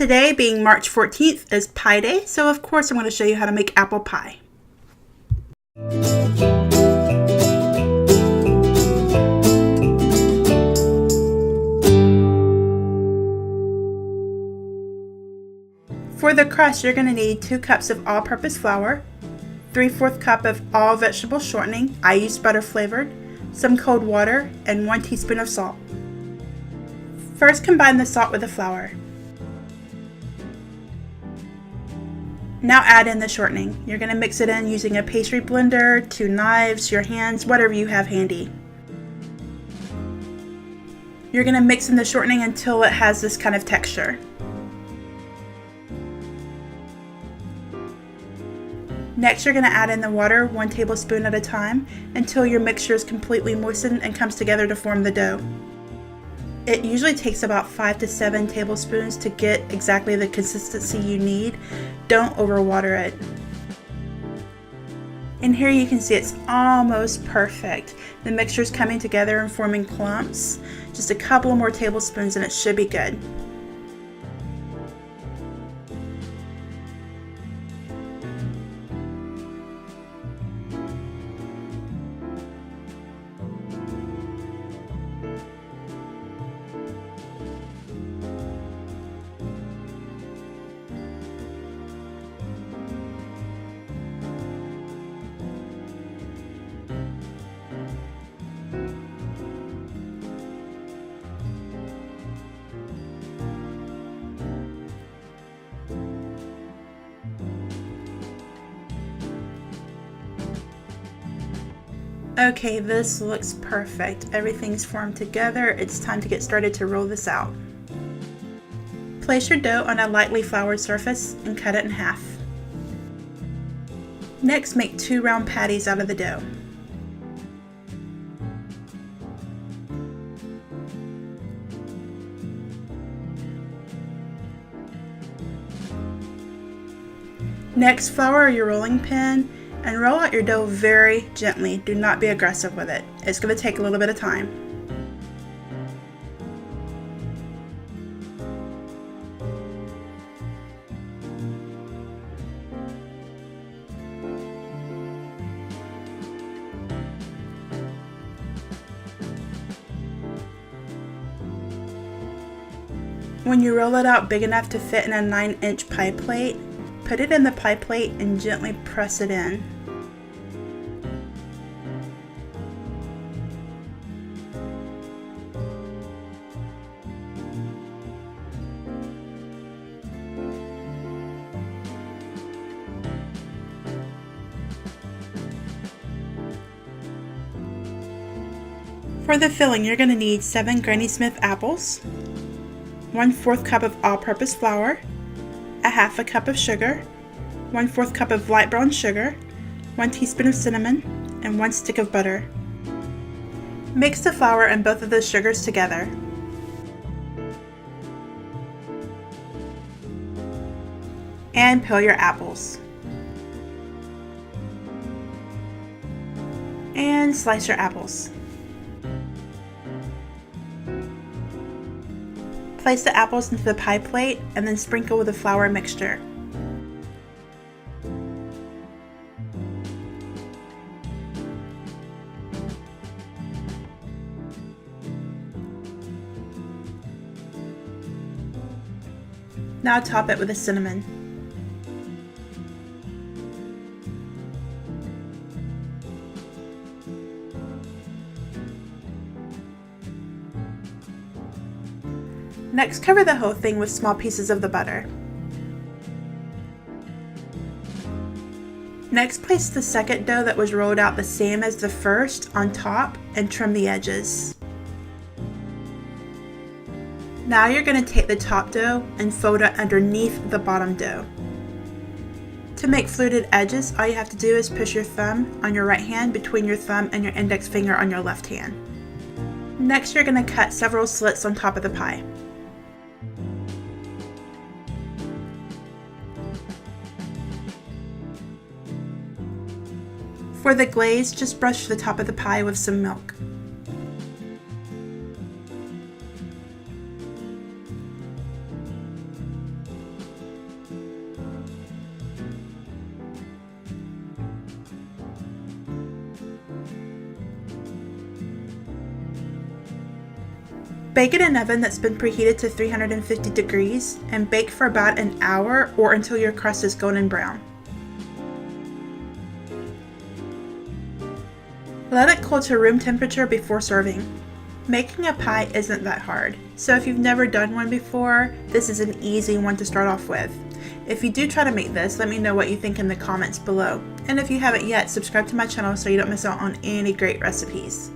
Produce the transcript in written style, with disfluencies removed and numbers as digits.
Today, being March 14th, is Pie Day, so of course I'm going to show you how to make apple pie. For the crust, you're going to need 2 cups of all-purpose flour, 3/4 cup of all vegetable shortening, I used butter flavored, some cold water, and 1 teaspoon of salt. First, combine the salt with the flour. Now add in the shortening. You're going to mix it in using a pastry blender, 2 knives, your hands, whatever you have handy. You're going to mix in the shortening until it has this kind of texture. Next, you're going to add in the water 1 tablespoon at a time until your mixture is completely moistened and comes together to form the dough. It usually takes about 5 to 7 tablespoons to get exactly the consistency you need. Don't overwater it. And here you can see it's almost perfect. The mixture is coming together and forming clumps. Just a couple more tablespoons and it should be good. Okay, this looks perfect. Everything's formed together. It's time to get started to roll this out. Place your dough on a lightly floured surface and cut it in half. Next, make 2 round patties out of the dough. Next, flour your rolling pin and roll out your dough very gently. Do not be aggressive with it. It's going to take a little bit of time. When you roll it out big enough to fit in a 9-inch pie plate, put it in the pie plate and gently press it in. For the filling, you're going to need 7 Granny Smith apples, 1/4 cup of all-purpose flour, a 1/2 cup of sugar, 1/4 cup of light brown sugar, 1 teaspoon of cinnamon, and 1 stick of butter. Mix the flour and both of the sugars together. And peel your apples. And slice your apples. Place the apples into the pie plate and then sprinkle with the flour mixture. Now top it with the cinnamon. Next, cover the whole thing with small pieces of the butter. Next, place the second dough that was rolled out the same as the first on top and trim the edges. Now you're going to take the top dough and fold it underneath the bottom dough. To make fluted edges, all you have to do is push your thumb on your right hand between your thumb and your index finger on your left hand. Next, you're going to cut several slits on top of the pie. For the glaze, just brush the top of the pie with some milk. Bake in an oven that's been preheated to 350 degrees and bake for about an hour or until your crust is golden brown. Let it cool to room temperature before serving. Making a pie isn't that hard, so if you've never done one before, this is an easy one to start off with. If you do try to make this, let me know what you think in the comments below. And if you haven't yet, subscribe to my channel so you don't miss out on any great recipes.